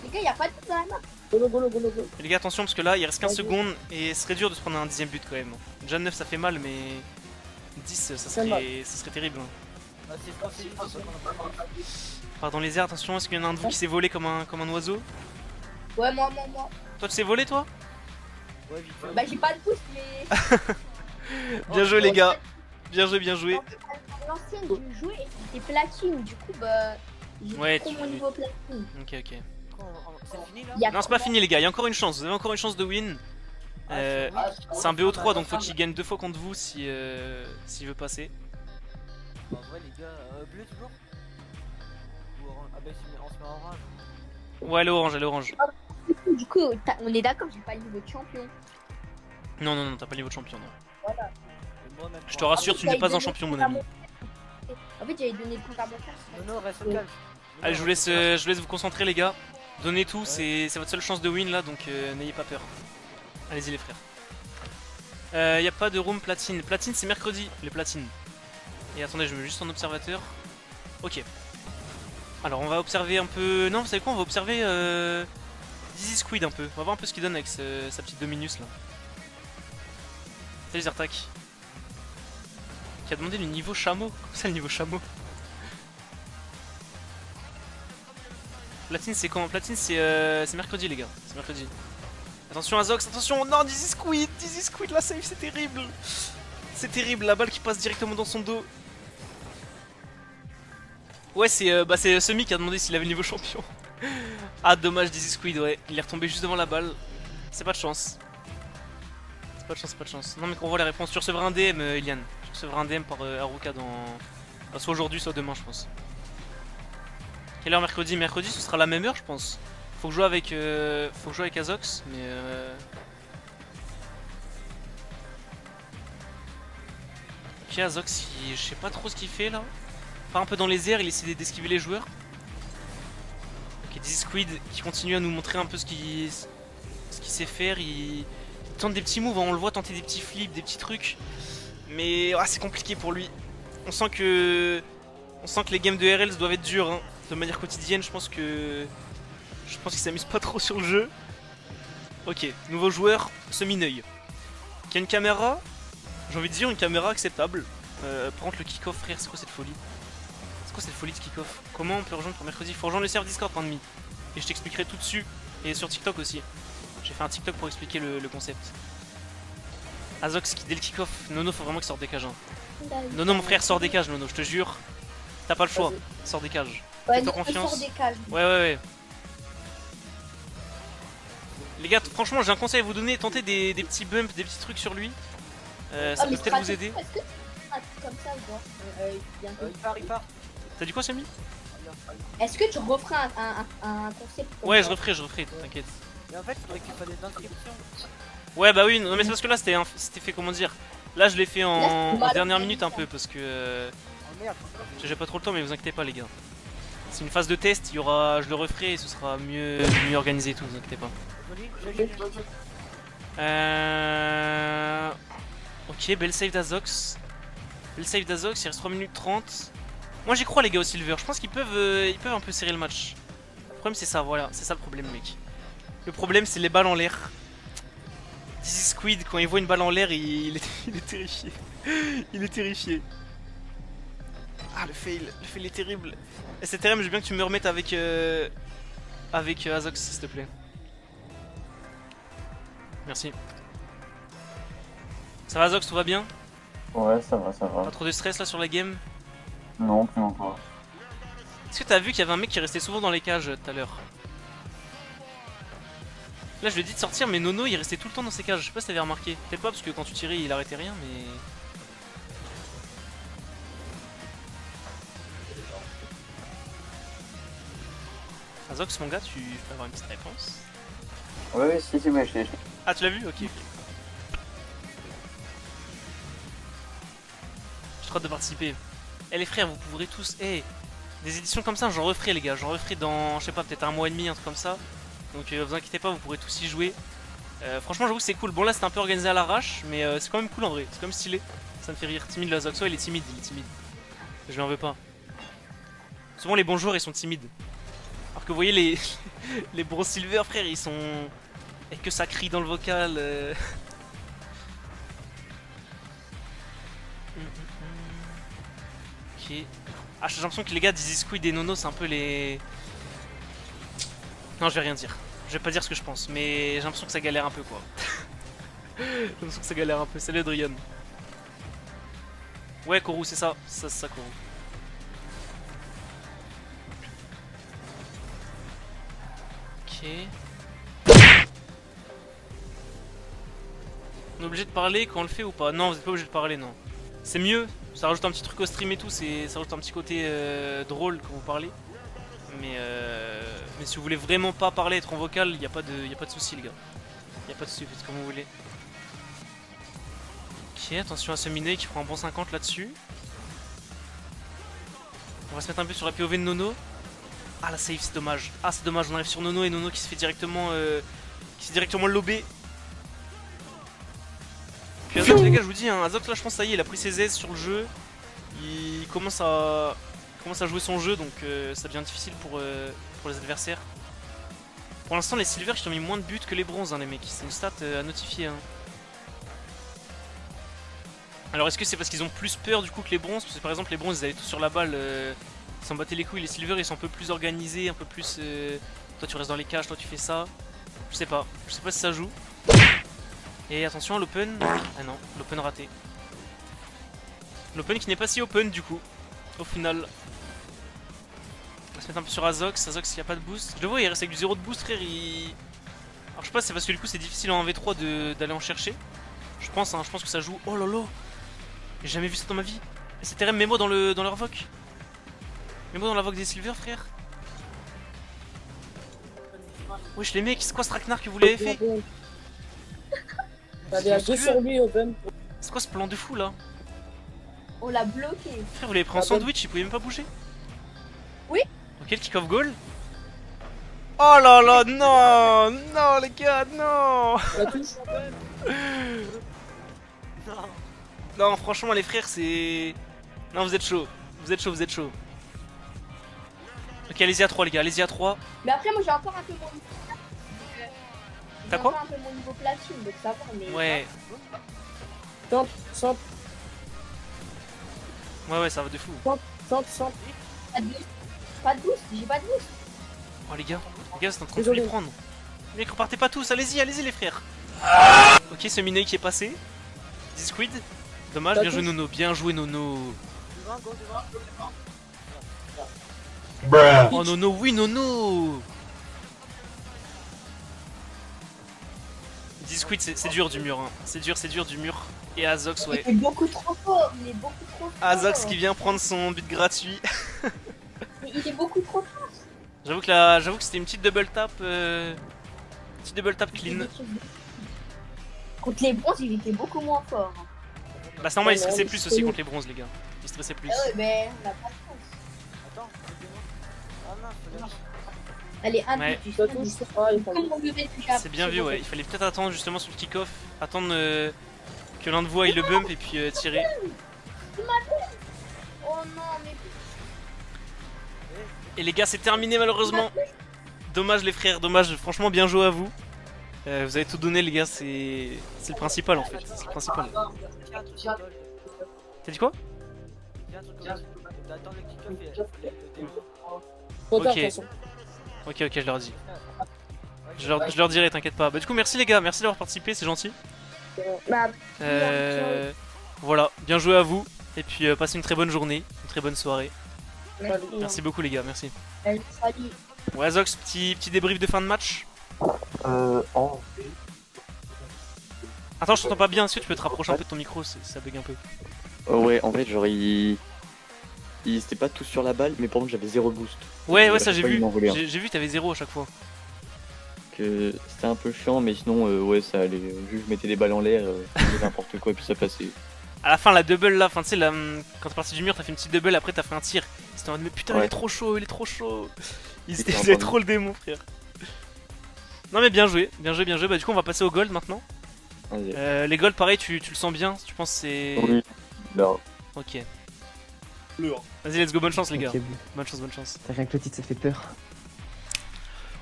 Les gars, y'a pas de time. Golo, golo, golo, golo. Et les gars, attention parce que là, il reste 15 secondes et ce serait dur de se prendre un 10ème but quand même. Déjà 9 ça fait mal, mais 10 ça serait terrible. Ah, c'est pas fait, Part dans les airs, attention, est-ce qu'il y en a un de vous qui s'est volé comme un oiseau? Ouais, moi. Toi, tu sais voler, toi? Ouais, vite fait. Bah, j'ai pas de pouce, mais. Bien joué, les gars. Bien joué, bien joué. L'ancienne du jouet était platine, du coup, bah. J'ai Ouais, trop tu- mon niveau platine. Ok. C'est fini là? Y a Non, c'est pas fini, les gars. Il y a encore une chance. Vous avez encore une chance de win. C'est un BO3, donc faut qu'il gagne 2 fois contre vous si s'il veut passer. Bah, ouais, les gars, bleu toujours? Ou orange? Ah, bah, on se met en orange. Ouais, elle est orange, elle est orange. Du coup, on est d'accord, j'ai pas le niveau de champion. Non, t'as pas le niveau de champion, non. Voilà. Et moi, même Je te pas. rassure, tu n'es pas un champion, mon ami. En fait, j'avais donné le compte à mon frère. Non, reste au calme. Allez, je vous laisse vous concentrer, les gars. Donnez tout, c'est votre seule chance de win là, donc n'ayez pas peur. Allez-y, les frères. Y a pas de room platine. Platine, c'est mercredi, les platines. Et attendez, je me mets juste en observateur. Ok. Alors, on va observer un peu. Non, vous savez quoi? On va observer Dizzy Squid un peu. On va voir un peu ce qu'il donne avec sa petite Dominus là. Salut Zertak. Qui a demandé le niveau chameau. Comment ça, le niveau chameau? Platine c'est quand? Platine c'est mercredi, les gars, c'est mercredi. Attention Azox, attention, non, Dizzy Squid, la save, c'est terrible. C'est terrible, la balle qui passe directement dans son dos. Ouais, c'est Semi qui a demandé s'il avait le niveau champion. Ah, dommage, Dizzy Squid, ouais, il est retombé juste devant la balle. C'est pas de chance. C'est pas de chance. Non, mais qu'on voit les réponses. Tu recevras un DM, Ilian. Tu recevras un DM par Haruka soit aujourd'hui, soit demain, je pense. Quelle heure mercredi? Mercredi, ce sera la même heure, je pense. Faut que je joue avec Azox, mais Ok, Azox, je sais pas trop ce qu'il fait là. Part un peu dans les airs, il essaie d'esquiver les joueurs. Ok, Dizzy Squid qui continue à nous montrer un peu ce qu'il sait faire. Il tente des petits moves, hein, on le voit tenter des petits flips, des petits trucs. Mais c'est compliqué pour lui. On sent que les games de RL doivent être durs, hein. De manière quotidienne, je pense qu'il s'amuse pas trop sur le jeu. Ok, nouveau joueur, semi-neuil. Qui a une caméra, j'ai envie de dire une caméra acceptable. Par contre le kick-off, frère, c'est quoi cette folie? C'est quoi cette folie de kick-off? Comment on peut rejoindre pour mercredi? Faut rejoindre le serveur Discord, pandemi. Et je t'expliquerai tout dessus. Et sur TikTok aussi. J'ai fait un TikTok pour expliquer le concept. Azox qui dès le kick-off, Nono faut vraiment qu'il sorte des cages. Hein. Nono mon frère, sort des cages, Nono, je te jure. T'as pas le choix, sors des cages. Ouais, Fais-toi confiance. des cages. Ouais. Les gars, franchement, j'ai un conseil à vous donner. Tentez des petits bumps, des petits trucs sur lui. Ça peut peut-être vous aider. Est-ce que tu fais un truc comme ça ou pas Il part. T'as dit quoi, Samy? Est-ce que tu referais un concept comme Ouais, ça je referai, t'inquiète. Mais en fait, il faudrait qu'il fasse des inscriptions. Ouais, bah oui, non, mais c'est parce que là, c'était fait, comment dire. Là, je l'ai fait en Là, c'est dernière mal. minute un peu parce que Oh merde. j'ai pas trop le temps, mais vous inquiétez pas, les gars. C'est une phase de test, je le referai et ce sera mieux organisé et tout, vous inquiétez pas. Joli. Ok, belle save d'Azox. Il reste 3 minutes 30. Moi j'y crois, les gars, au Silver. Je pense qu'ils peuvent un peu serrer le match. Le problème c'est ça, voilà, c'est ça le problème, mec. Le problème c'est les balles en l'air. Dizzy Squid, quand il voit une balle en l'air, il Il est terrifié. Il est terrifié. Ah, le fail est terrible. STRM, je veux bien que tu me remettes avec Azox, s'il te plaît. Merci. Ça va, Azox, tout va bien? Ouais, ça va, ça va. Pas trop de stress là sur la game? Non, plus encore. Est-ce que t'as vu qu'il y avait un mec qui restait souvent dans les cages tout à l'heure? Là, je lui ai dit de sortir, mais Nono il restait tout le temps dans ses cages. Je sais pas si t'avais remarqué. Peut-être pas, parce que quand tu tirais, il arrêtait rien, mais. Azox, mon gars, tu peux avoir une petite réponse? Oui, si, mais je l'ai. Ah, tu l'as vu? Ok. J'ai trop hâte de participer. Eh les frères, vous pourrez tous. Eh, des éditions comme ça, j'en referai, les gars. J'en referai dans, je sais pas, peut-être un mois et demi, un truc comme ça. Donc vous inquiétez pas, vous pourrez tous y jouer. Franchement, j'avoue que c'est cool. Bon, là, c'était un peu organisé à l'arrache, mais c'est quand même cool en vrai. C'est quand même stylé. Ça me fait rire. Timide, le Azox. Ouais, il est timide, Je lui en veux pas. Souvent, les bons joueurs, ils sont timides. Alors que vous voyez, les bronze silver, frère, ils sont. Et que ça crie dans le vocal. Ok. Ah, j'ai l'impression que les gars d'Easy Squid et Nono, c'est un peu les. Non, je vais rien dire. Je vais pas dire ce que je pense, mais j'ai l'impression que ça galère un peu quoi. J'ai l'impression que ça galère un peu. Salut Adrian. Ouais, Kourou, c'est ça. C'est ça, Kourou. Ok. On est obligé de parler quand on le fait ou pas? Non, vous êtes pas obligé de parler, non. C'est mieux, ça rajoute un petit truc au stream et tout, ça rajoute un petit côté drôle quand vous parlez. Mais si vous voulez vraiment pas parler, être en vocal, y a pas de souci, les gars. Y a pas de souci, faites comme vous voulez. Ok, attention à ce miné qui prend un bon 50 là-dessus. On va se mettre un peu sur la POV de Nono. Ah la save, c'est dommage. Ah c'est dommage, on arrive sur Nono et Nono qui se fait directement lobé. Puis Azox, les gars, je vous dis, hein, Azox là je pense ça y est, il a pris ses aises sur le jeu. Il commence à jouer son jeu, donc ça devient difficile pour les adversaires. Pour l'instant, les silvers qui ont mis moins de buts que les bronzes, hein, les mecs. C'est une stat à notifier. Hein. Alors est-ce que c'est parce qu'ils ont plus peur du coup que les bronzes? Parce que par exemple les bronzes ils allaient tous sur la balle, ils s'en battaient les couilles. Les silvers ils sont un peu plus organisés, un peu plus... Toi tu restes dans les cages, toi tu fais ça. Je sais pas si ça joue. Et attention à l'open. Ah non, l'open raté. L'open qui n'est pas si open du coup, au final. On va se mettre un peu sur Azox. Azox il n'y a pas de boost. Je le vois, il reste avec du 0 de boost, frère. Alors je sais pas, c'est parce que du coup c'est difficile en 1v3 d'aller en chercher. Je pense que ça joue. Oh lolo, j'ai jamais vu ça dans ma vie. C'était même, mets-moi dans leur voc. Mets-moi dans la voc des silver, frère. Wesh les mecs, c'est quoi ce traquenard que vous l'avez fait? T'avais à 2 sur lui au bump. C'est quoi ce plan de fou là? On l'a bloqué. Frère, vous l'avez pris en sandwich, il pouvait même pas bouger? Oui. Ok, le kick-off goal. Oh là là, non. Non les gars, non. La touche. Non, franchement les frères, c'est... Non, vous êtes chaud. Vous êtes chaud. Ok, allez-y à 3 les gars, allez-y à 3. Mais après, moi j'ai encore un peu mon niveau. T'as quoi? Un peu mon niveau platine, donc ça va, mais. Ouais. Centre. Ouais, ça va de fou. Centre. Pas de boost, j'ai pas de boost. Oh les gars, c'est en train de Désolé. les prendre. Les mecs, repartez pas tous, allez-y les frères. Ok, ce miné qui est passé. Squid. Dommage, bien joué Nono, bien joué Nono. Oh Nono, oui Nono. Squid, c'est dur du mur, hein. C'est dur du mur. Et Azox, ouais. Il est beaucoup trop fort, Azox qui vient prendre son but gratuit. Il est beaucoup trop fort. J'avoue que c'était une petite double tap. Petite double tap clean. Contre les bronzes, il était beaucoup moins fort. Bah c'est normal, il stressait plus aussi contre les bronzes les gars. Il stressait plus. Ah ouais, mais on a pas de chance. Attends, ah non, Allez, un Ouais. but, La touche. Ah, il fallait. C'est bien vu, ouais. Il fallait peut-être attendre justement sur le kick-off. Attendre que l'un de vous aille le bump et puis tirer. Oh non, mais. Et les gars, c'est terminé malheureusement. Dommage les frères, dommage. Franchement, bien joué à vous. Vous avez tout donné les gars, c'est le principal en fait. C'est le principal. Tiens, un truc au gold. T'as dit quoi? Tiens, un truc au gold. T'attends le kick-off et le démo. Trop tard, Ok. de toute façon. Ok, je leur dis. Je leur dirai, t'inquiète pas. Bah du coup merci les gars, merci d'avoir participé, c'est gentil. Bah, Voilà, bien joué à vous. Et puis passez une très bonne journée, une très bonne soirée. Merci beaucoup les gars, merci. Salut. Ouais Zox, petit débrief de fin de match. En Attends, je t'entends pas bien, est-ce que tu peux te rapprocher un peu de ton micro, ça bug un peu. Ouais, en fait, genre, ils étaient pas tous sur la balle, mais par contre, j'avais 0 boost. Ouais, À ça chaque j'ai fois, vu. ils m'en voulaient un. J'ai vu, t'avais 0 à chaque fois. Que c'était un peu chiant, mais sinon, ouais, ça allait. Juste, je mettais des balles en l'air, je faisais n'importe quoi, puis ça passait. À la fin, la double là, enfin tu sais, quand t'es parti du mur, t'as fait une petite double, après t'as fait un tir. C'était en mode, mais putain, il Ouais. est trop chaud, il est trop chaud. Ils C'était faisaient un peu trop le démon, frère. Non, mais bien joué, bien joué, bien joué. Bah, du coup, on va passer au gold maintenant. Vas-y. Les gold, pareil, tu le sens bien, tu penses que c'est. Oui, là. Ok. Vas-y, let's go, bonne chance, les gars. Ok, Bonne chance, bonne chance. rien que le titre, ça fait peur.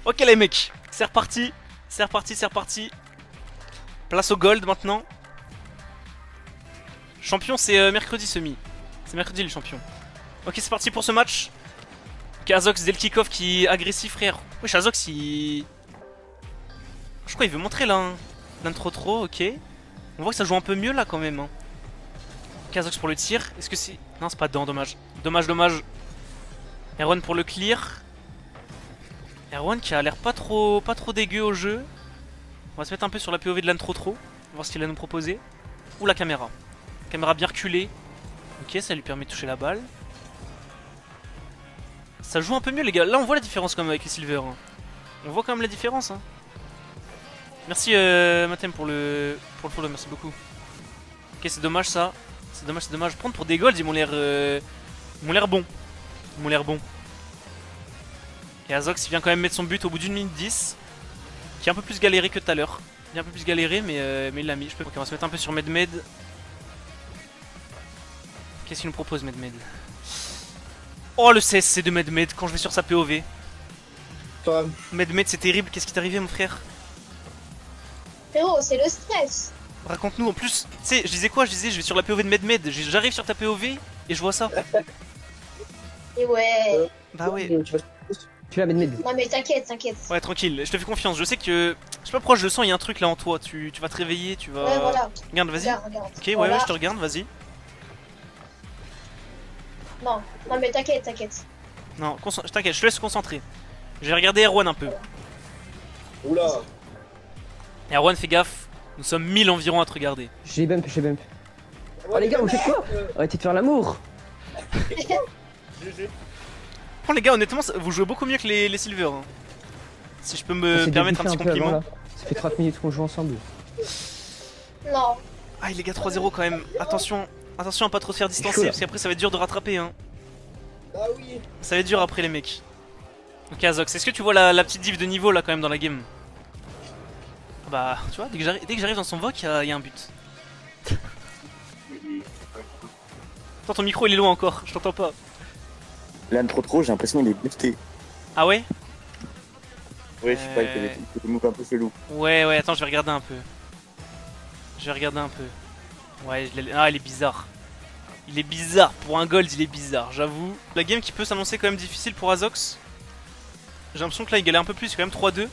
Ok, les mecs, c'est reparti. C'est reparti, c'est reparti. Place au gold maintenant. Champion, c'est mercredi semi. C'est mercredi les champions. Ok, c'est parti pour ce match. Kazox dès le kick-off qui est agressif, frère. Wesh, Azox il. Je crois qu'il veut montrer là. Hein. L'intro, ok. On voit que ça joue un peu mieux là quand même. Hein. Kazox pour le tir. Est-ce que c'est. Non, c'est pas dedans, dommage. Dommage. Erwan pour le clear. Erwan qui a l'air pas trop dégueu au jeu. On va se mettre un peu sur la POV de l'intro, voir ce qu'il a nous proposer. Ou la caméra. Caméra bien reculée. Ok, ça lui permet de toucher la balle. Ça joue un peu mieux les gars. Là on voit la différence quand même avec les silver. Hein. On voit quand même la différence. Hein. Merci Mathem pour le follow, merci beaucoup. Ok, c'est dommage ça. C'est dommage. Prendre pour des golds, ils m'ont l'air bon. Ils m'ont l'air bon. Et Azox il vient quand même mettre son but au bout d'une minute 10. Qui est un peu plus galéré que tout à l'heure. Il a un peu plus galéré mais il l'a mis. Ok, on va se mettre un peu sur Medmed. Qu'est-ce qu'il nous propose Medmed? Oh le CSC de Medmed quand je vais sur sa POV. Medmed c'est terrible, qu'est-ce qui t'est arrivé mon frère? Frérot, c'est le stress. Raconte-nous en plus, tu sais, je disais quoi? Je disais je vais sur la POV de Medmed, j'arrive sur ta POV et je vois ça. Et ouais. Bah ouais. Tu vas mettre Non mais t'inquiète. Ouais tranquille, je te fais confiance, je sais que... Je sais pas pourquoi je le sens, il y a un truc là en toi, tu vas te réveiller, tu vas... Ouais, voilà. Regarde, vas-y. Regarde. Ok, ouais, Voilà. je te regarde, vas-y. Non mais t'inquiète. Non, t'inquiète, je te laisse concentrer. Je vais regarder Erwan un peu. Oula. Erwan, fais gaffe, nous sommes 1000 environ à te regarder. J'ai bump. Oh les gars, vous faites quoi? Arrêtez de faire l'amour. GG. Oh les gars, honnêtement, vous jouez beaucoup mieux que les silver. Hein. Si je peux me permettre un petit compliment. Ça fait 30 minutes qu'on joue ensemble. Non. Ah les gars, 3-0 quand même. Attention à pas trop se faire distancer chaud, là. parce qu'après ça va être dur de rattraper. Hein. Ah oui. Ça va être dur après les mecs. Ok Azox, est-ce que tu vois la petite div de niveau là quand même dans la game? Bah tu vois, dès que j'arrive dans son voc, il y a un but. Attends, ton micro il est loin encore, je t'entends pas. Là, trop, j'ai l'impression qu'il est boosté. Ah ouais? Ouais, je sais pas, il fait des moves un peu chelou. Ouais, attends, je vais regarder un peu. Ouais, il est bizarre. Il est bizarre, pour un gold il est bizarre, j'avoue. La game qui peut s'annoncer quand même difficile pour Azox. J'ai l'impression que là il galère un peu plus, c'est quand même 3-2.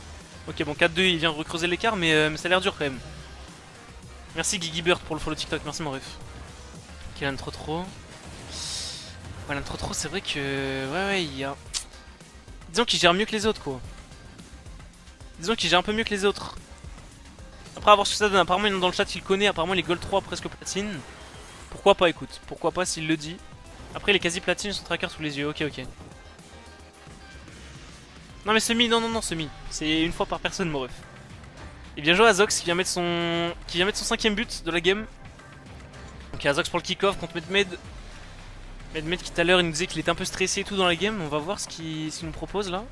Ok, bon 4-2 il vient recreuser l'écart mais ça a l'air dur quand même. Merci Gigi Bird pour le follow TikTok, merci mon ref. Ok, l'intro. Ouais, l'intro c'est vrai que... Ouais, il y a... Disons qu'il gère mieux que les autres quoi. Disons qu'il gère un peu mieux que les autres. Après, à voir ce que ça donne. Apparemment, dans le chat, il connaît. Apparemment, les Gold 3 presque platine. Pourquoi pas, écoute. Pourquoi pas s'il le dit. Après, les quasi platine, son tracker sous les yeux. Ok. Non, mais semi, non, semi. C'est une fois par personne, mon ref. Et bien joué à Zox qui vient mettre son 5ème but de la game. Donc, Azox pour le kick-off contre Medmed. Medmed qui tout à l'heure, il nous disait qu'il était un peu stressé et tout dans la game. On va voir ce qu'il nous propose là.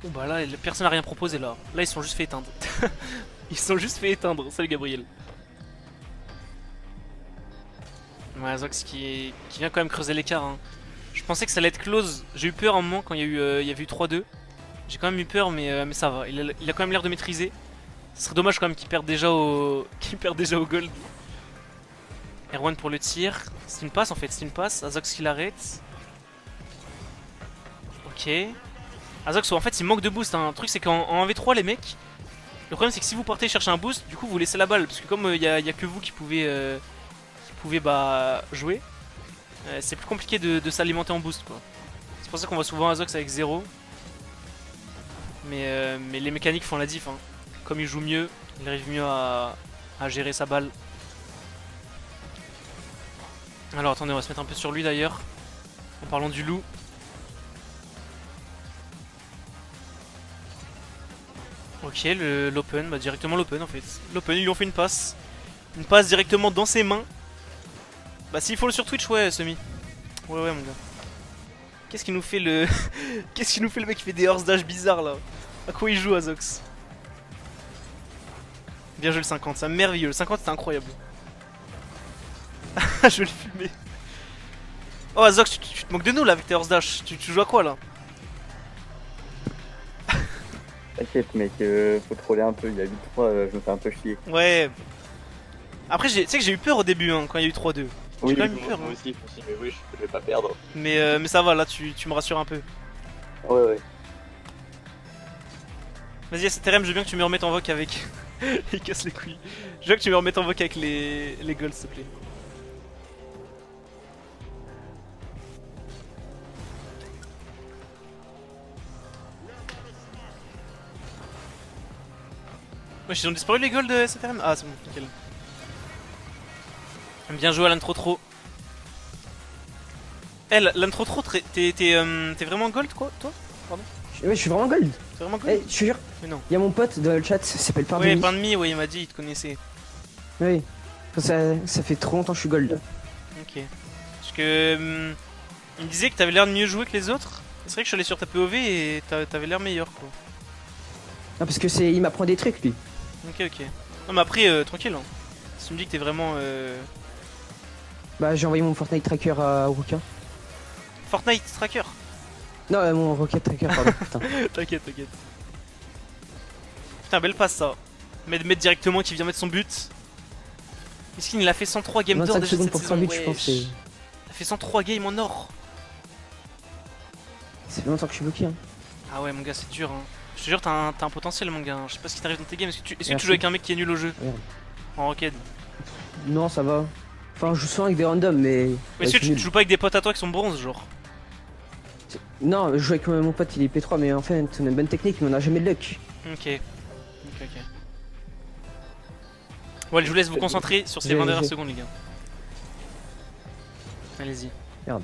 Oh bah là, personne n'a rien proposé là. Là, ils sont juste fait éteindre. Salut Gabriel. Ouais, Zox qui vient quand même creuser l'écart. Hein. Je pensais que ça allait être close. J'ai eu peur un moment quand il y avait eu 3-2. J'ai quand même eu peur, mais ça va. Il a quand même l'air de maîtriser. Ce serait dommage quand même qu'il perde déjà au qu'il perde déjà au gold. Erwan pour le tir. C'est une passe en fait, c'est une passe. Azox qui l'arrête. Ok. Azox en fait il manque de boost. Hein. Le truc c'est qu'en 1v3 les mecs, le problème c'est que si vous partez chercher un boost, du coup vous laissez la balle. Parce que comme il y a que vous qui pouvez bah, jouer, c'est plus compliqué de s'alimenter en boost quoi. C'est pour ça qu'on voit souvent Azox avec 0. Mais les mécaniques font la diff. Hein. Comme il joue mieux, il arrive mieux à gérer sa balle. Alors attendez, on va se mettre un peu sur lui d'ailleurs. En parlant du loup. Ok, l'open, bah directement l'open en fait. L'open, ils lui ont fait une passe. Une passe directement dans ses mains. Bah s'il faut le sur Twitch, ouais, Semi. Ouais, mon gars. Qu'est-ce qu'il nous fait le... Qu'est-ce qu'il nous fait le mec qui fait des horse dash bizarres là? À quoi il joue Azox? Bien joué le 50, c'est merveilleux. Le 50 c'était incroyable. Je vais le fumer. Oh Azox, tu te moques de nous là avec tes horse dash. Tu joues à quoi là? T'inquiète mec, faut troller un peu, il y a 8-3, je me fais un peu chier. Ouais. Après, tu sais que j'ai eu peur au début hein, quand il y a eu 3-2. Oui, quand même eu peur, moi hein. aussi, mais oui, je vais pas perdre. Mais ça va, là tu me rassures un peu. Ouais. Vas-y, STRM, je veux bien que tu me remettes en voc avec. Il casse les couilles. Je veux que tu me remettes en voc avec les golds, s'il te plaît. Wesh, ils ont disparu les golds de STRM? Ah, c'est bon, nickel. Bien joué à l'intro. Eh, l'intro, t'es vraiment gold quoi, toi? Pardon? Ouais, je suis vraiment gold. T'es vraiment gold? Eh, je te jure, Mais non. il y a mon pote dans le chat, ça s'appelle Ouais, Pardon. pain de mie, ouais, il m'a dit, il te connaissait. Oui. Ça fait trop longtemps que je suis gold. Ok. Parce que. Il me disait que t'avais l'air de mieux jouer que les autres. C'est vrai que je suis allé sur ta POV et t'avais l'air meilleur quoi. Ah, parce que il m'apprend des trucs lui. Ok. Non, mais après, tranquille. Hein. Si tu me dis que t'es vraiment. Bah, j'ai envoyé mon Fortnite tracker à Roca. Fortnite Tracker. Non, mon Rocket tracker, pardon. Putain. T'inquiète. Putain, belle passe ça. Med directement qui vient mettre son but. Miskin, il a fait 103 games d'or 25 déjà secondes cette pour saison. 100 buts, je pense. Wesh. Il a fait 103 games en or. Ça fait longtemps que je suis bloqué. Hein. Ah ouais, mon gars, c'est dur. Hein. Je te jure, t'as un potentiel, mon gars. Je sais pas ce qui t'arrive dans tes games. Est-ce que tu Merci. joues avec un mec qui est nul au jeu? Merde. En Rocket. Non, ça va. Enfin, je joue souvent avec des randoms, mais. Mais est-ce que tu joues pas avec des potes à toi qui sont bronze, genre? Non, je joue avec mon pote, il est P3, mais en fait, on a une bonne technique, mais on a jamais de luck. Ok. Bon, allez, je vous laisse vous concentrer sur ces 20 dernières secondes, les gars. Allez-y. Merde,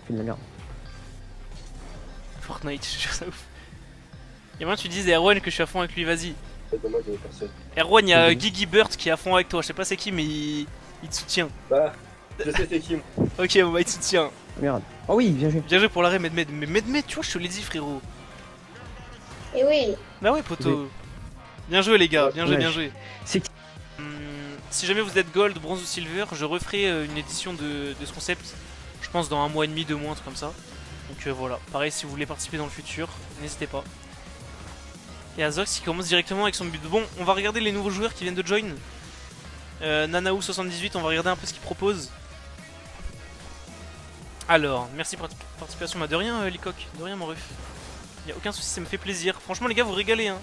fais de la merde. Fortnite, je trouve ça ouf. Et moi, tu dises Erwan que je suis à fond avec lui, vas-y. C'est dommage, il y avait personne. Erwan, il y a Gigi Burt qui est à fond avec toi. Je sais pas c'est qui, mais il te soutient. Bah, je sais c'est qui. Ok, bon, bah, il te soutient. Merde. Oh oui, bien joué. Bien joué pour l'arrêt, Medmed. Mais Medmed, tu vois, je te l'ai dit, frérot. Et oui. Bah ouais, poto. Bien joué, les gars, bien joué, Ouais. bien joué. C'est Si jamais vous êtes gold, bronze ou silver, je referai une édition de ce concept. Je pense dans 1 mois et demi, 2 mois, un truc comme ça. Donc voilà, pareil, si vous voulez participer dans le futur, n'hésitez pas. Et Azox qui commence directement avec son but. Bon, on va regarder les nouveaux joueurs qui viennent de join. Nanaou78, on va regarder un peu ce qu'il propose. Alors, merci pour votre participation. Bah de rien, Licoc, de rien, mon ref. Y'a aucun souci, ça me fait plaisir. Franchement, les gars, vous régalez. Hein.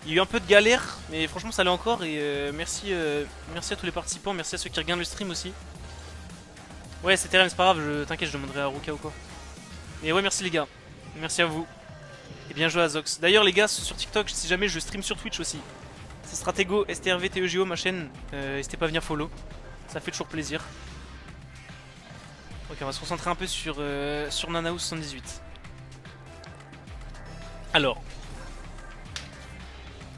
Il y a eu un peu de galère, mais franchement, ça allait encore. Et merci à tous les participants, merci à ceux qui regardent le stream aussi. Ouais, c'est terrible, c'est pas grave, t'inquiète, je demanderai à Ruka ou quoi. Mais ouais, merci les gars, merci à vous. Et bien joué à Zox. D'ailleurs, les gars, sur TikTok, si jamais je stream sur Twitch aussi, c'est Stratego, STRVTEGO, ma chaîne. N'hésitez pas à venir follow, ça fait toujours plaisir. Ok, on va se concentrer un peu sur Nanaou78. Alors,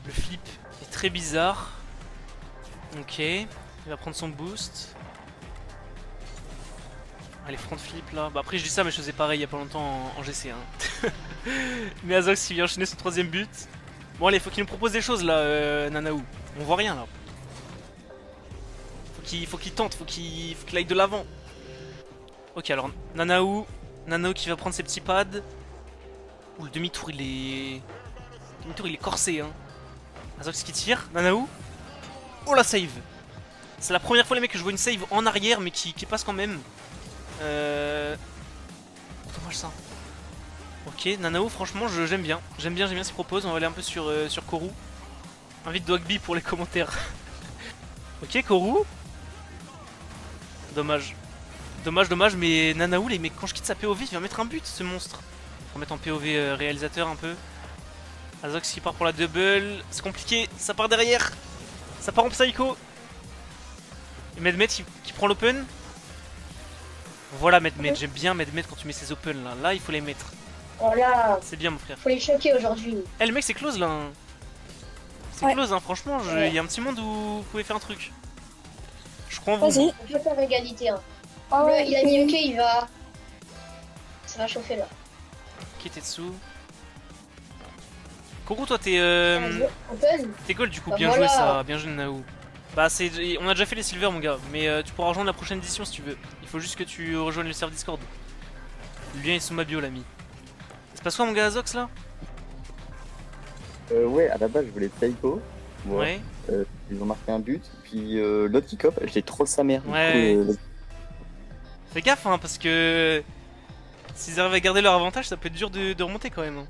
le flip est très bizarre. Ok, il va prendre son boost. Allez, front flip là. Bah après je dis ça mais je faisais pareil il y a pas longtemps en GC hein. Mais Azox qui vient enchaîner son 3ème but. Bon allez, faut qu'il nous propose des choses là, Nanaou. On voit rien là. Faut qu'il tente, faut qu'il aille de l'avant. Ok alors Nanaou qui va prendre ses petits pads. Ouh, le demi-tour il est... Demi-tour il est corsé hein. Azox qui tire, Nanaou. Oh la save. C'est la première fois les mecs que je vois une save en arrière mais qui passe quand même. Dommage ça. Ok, Nanaou franchement j'aime bien. J'aime bien ce qu'il propose. On va aller un peu sur Kourou. Invite Dogby pour les commentaires. Ok Kourou. Dommage. Dommage mais Nanaou les mecs quand je quitte sa POV il vient mettre un but ce monstre. Faut mettre en POV réalisateur un peu. Azox qui part pour la double. C'est compliqué, ça part derrière. Ça part en psycho. Et Medmed qui prend l'open. Voilà Medmed, j'aime bien Medmed quand tu mets ses open là. Là il faut les mettre. Voilà, C'est bien mon frère. faut les choquer aujourd'hui. Eh le mec c'est close là. C'est close hein, franchement, il y a un petit monde où vous pouvez faire un truc. Je crois en vous. Vas-y. On peut faire égalité. Hein. Ah Là, ouais. il a mis OK, il va. Ça va chauffer là. Kitetsu. Kourou toi t'es Open. t'es gold du coup, Bah bien voilà. joué ça, bien joué Naou. Bah on a déjà fait les silver mon gars, mais tu pourras rejoindre la prochaine édition si tu veux. Il faut juste que tu rejoignes le serveur Discord. Le lien est sous ma bio l'ami. C'est pas quoi mon gars Azox là? Ouais, à la base, je voulais Psycho. Moi. Ouais. Ils ont marqué un but. Puis l'autre kick-off, j'ai trop sa mère. Du Ouais. coup, Fais gaffe hein, parce que s'ils arrivent à garder leur avantage, ça peut être dur de remonter quand même. Hein.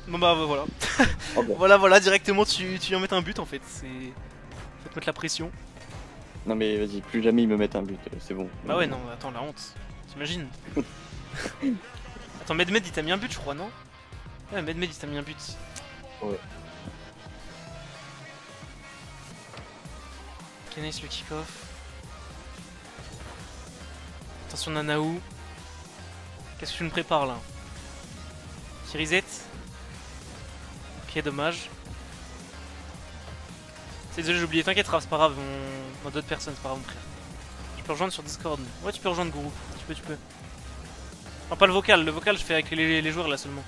Bon bah voilà. Oh bah. Voilà, directement tu viens mettre un but en fait. Faut te mettre la pression. Non mais vas-y, plus jamais ils me mettent un but, c'est bon. Bah ouais non, attends la honte. T'imagines? Attends Medmed il t'a mis un but je crois non? Ouais Medmed il t'a mis un but. Ouais. Ok nice le kick-off. Attention Nanaou. Qu'est-ce que tu me prépares là? Petit reset. Ok dommage. C'est désolé j'ai oublié, t'inquiète Raph, c'est pas grave, on a d'autres personnes, c'est pas grave mon frère. Tu peux rejoindre sur Discord. Ouais tu peux rejoindre Gourou, tu peux. Non pas le vocal je fais avec les joueurs là seulement.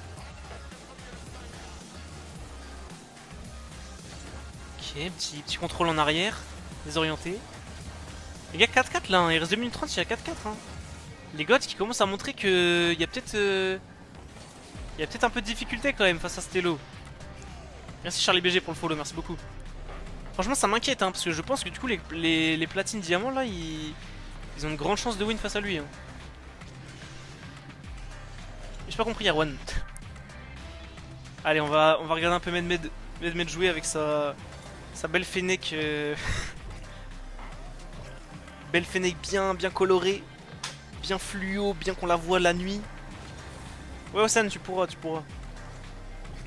Ok, petit contrôle en arrière, désorienté. Les gars 4-4 là, hein. Il reste 2 minutes 30, il y a 4-4 hein. Les gods qui commencent à montrer que il y a peut-être un peu de difficulté quand même face à Stello. Merci Charlie BG pour le follow, merci beaucoup. Franchement ça m'inquiète hein, parce que je pense que du coup les platines diamants là ils ont une grande chance de win face à lui hein. J'ai pas compris Erwan. Allez on va regarder un peu Medmed jouer avec sa belle Fennec belle Fennec bien colorée, bien fluo, bien qu'on la voit la nuit. Ouais Osan tu pourras.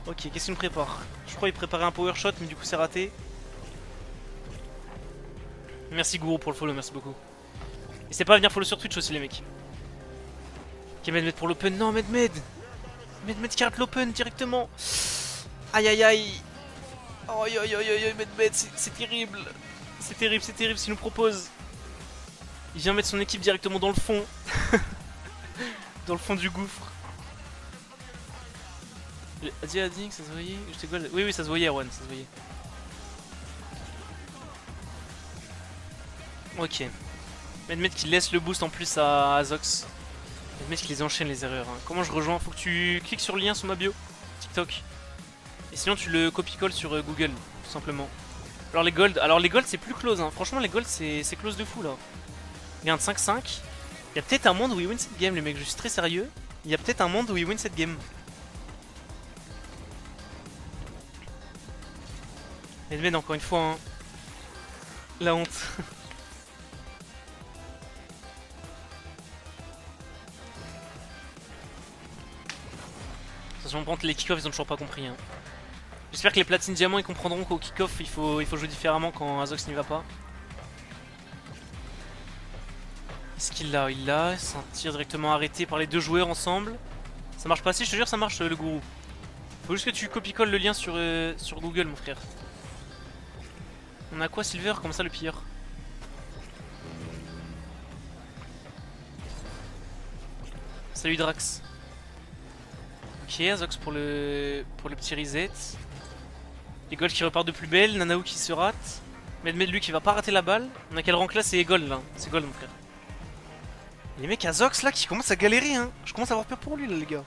Ok qu'est-ce qu'il me prépare? Je crois qu'il préparait un power shot mais du coup c'est raté. Merci Gourou pour le follow, merci beaucoup. N'hésitez pas à venir follow sur Twitch aussi les mecs. Ok Medmed pour l'open, non Medmed qui rate l'open directement. Aïe aïe aïe. Aïe aïe aïe aïe Medmed, c'est terrible. C'est terrible ce qu'il nous propose. Il vient mettre son équipe directement dans le fond. Dans le fond du gouffre. Adi, ça se voyait? Oui ça se voyait Erwan, ça se voyait. Ok. Medmed qui laisse le boost en plus à Azox. Medmed qui les enchaîne les erreurs. Hein. Comment je rejoins? Faut que tu cliques sur le lien sur ma bio TikTok. Et sinon tu le copie-colle sur Google, tout simplement. Alors les gold c'est plus close. Hein. Franchement les gold c'est close de fou là. Regarde 5-5. Il y a peut-être un monde où il win cette game les mecs, je suis très sérieux. Il y a peut-être un monde où il win cette game. Medmed encore une fois. Hein. La honte. Attention, par contre, les kick-off ils ont toujours pas compris. Hein. J'espère que les platines diamants ils comprendront qu'au kick-off il faut jouer différemment quand Azox n'y va pas. Est-ce qu'il l'a? Il l'a. C'est un tir directement arrêté par les deux joueurs ensemble. Ça marche pas si, je te jure, ça marche le Gourou. Faut juste que tu copie-colles le lien sur Google, mon frère. On a quoi, Silver? Comment ça, le pire? Salut Drax. Ok, Azox pour le petit reset. Les Gold qui repart de plus belle, Nanaou qui se rate. Medmed lui qui va pas rater la balle. On a quel rank là? C'est Gold là. C'est Gold mon frère. Les mecs à Zox là qui commencent à galérer hein. Je commence à avoir peur pour lui là les gars.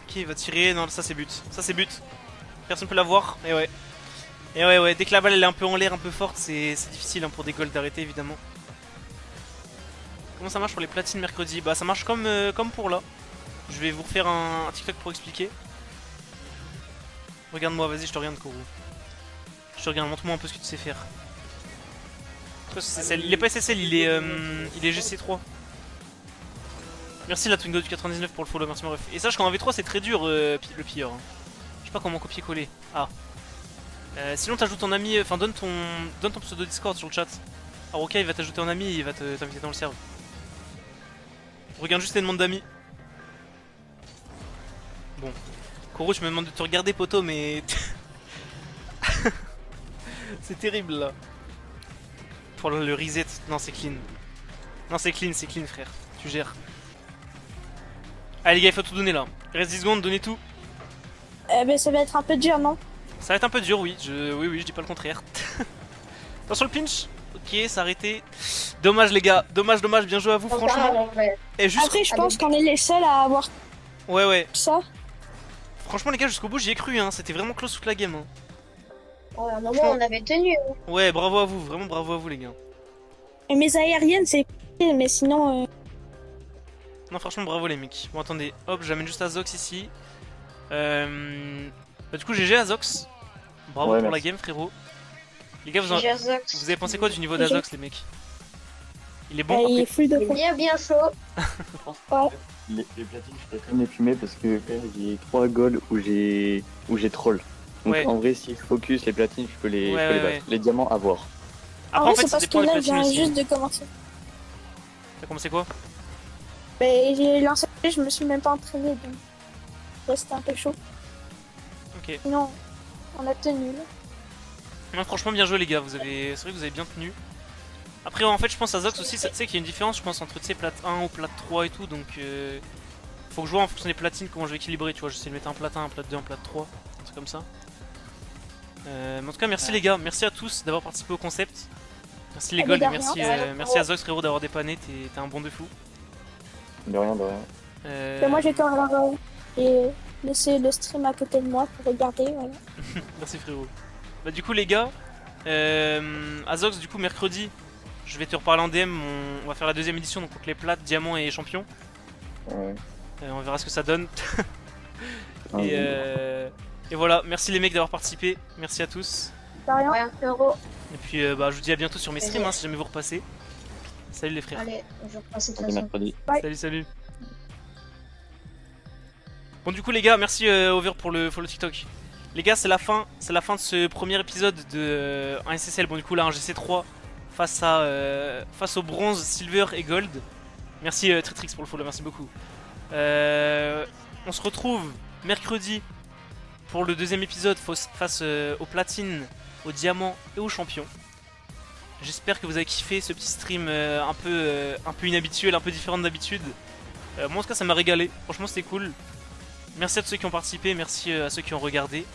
Ok il va tirer, non ça c'est but. Ça c'est but. Personne peut l'avoir, et ouais. Et ouais, dès que la balle elle est un peu en l'air, un peu forte, c'est difficile hein, pour des golds d'arrêter évidemment. Comment ça marche pour les platines mercredi? Bah ça marche comme pour là. Je vais vous refaire un TikTok pour expliquer. Regarde-moi, vas-y je te regarde Koro. Je te regarde, montre-moi un peu ce que tu sais faire. Il est pas SSL, il est GC3. Merci la Twingo du 99 pour le follow, merci mon ref. Et sache qu'en V3 c'est très dur le pilleur. Je sais pas comment copier-coller. Ah. Sinon t'ajoutes ton ami, enfin donne ton pseudo Discord sur le chat. Alors ok il va t'ajouter en ami et il va t'inviter dans le serve. Regarde juste les demandes d'amis. Bon. Koro tu me demandes de te regarder poto mais... c'est terrible là. Pour le reset, non c'est clean. Non c'est clean frère, tu gères. Allez les gars il faut tout donner là. Il reste 10 secondes, donnez tout. Ben ça va être un peu dur, non? Ça va être un peu dur oui, oui je dis pas le contraire. Attention le pinch. Ok ça a arrêté. Dommage les gars, dommage, bien joué à vous franchement. Et juste... Après je pense qu'on est les seuls à avoir Ouais. ça. Franchement les gars jusqu'au bout j'y ai cru hein, c'était vraiment close toute la game hein. Ouais, à un moment on avait tenu. Ouais bravo à vous, vraiment bravo à vous les gars. Et mes aériennes c'est mais sinon... Non franchement bravo les mecs. Bon attendez, hop j'amène juste Azox ici. Bah, du coup GG Azox. Bravo Ouais, pour la merci. game frérot. Les gars vous avez pensé quoi du niveau d'Azox les mecs? Il est bon? il est full de points. Bien chaud. Les platines, je peux quand même les fumer parce que quand même, j'ai 3 golds où j'ai troll. Donc Ouais. en vrai, si je focus les platines, je peux les, Ouais, je peux les ouais, battre. Les diamants à voir. Après en fait c'est ça parce que dépend des là je platines viens aussi. juste de commencer. T'as commencé quoi? Mais j'ai lancé, je me suis même pas entraîné donc là c'était un peu chaud. Ok. Non, on a tenu là. Non, franchement bien joué les gars, c'est vrai que vous avez bien tenu. Après en fait je pense à Zox aussi, tu sais qu'il y a une différence je pense entre plate 1 ou plate 3 et tout donc faut que je vois en fonction des platines comment je vais équilibrer tu vois, j'essaie de mettre un plate 1, un plate 2, un plate 3, un truc comme ça. Mais en tout cas merci les gars, merci à tous d'avoir participé au concept. Merci les Ah, golds mais et de merci, rien. merci à Zox frérot d'avoir dépanné, t'es un bon de fou. De rien, de rien. Et moi j'ai quand même laissé le stream à côté de moi pour regarder, voilà. Merci frérot. Bah du coup les gars, Azox du coup mercredi, je vais te reparler en DM, on va faire la deuxième édition donc contre les plates, diamants et champions. Ouais. On verra ce que ça donne. Ah, Et voilà, merci les mecs d'avoir participé, merci à tous. De rien. Et puis bah, je vous dis à bientôt sur mes streams hein, si jamais vous repassez. Salut les frères. Allez, je repasse cette on est mercredi. Salut. Bon du coup les gars, merci Over pour le TikTok. Les gars c'est la fin de ce premier épisode de un SSL. Bon du coup là un GC3 face au bronze, silver et gold. Merci Tritrix pour le follow, merci beaucoup. On se retrouve mercredi pour le deuxième épisode face aux platines, aux diamants et aux champions. J'espère que vous avez kiffé ce petit stream un peu inhabituel, un peu différent d'habitude. Moi en tout cas ça m'a régalé, franchement c'était cool. Merci à tous ceux qui ont participé, merci à ceux qui ont regardé.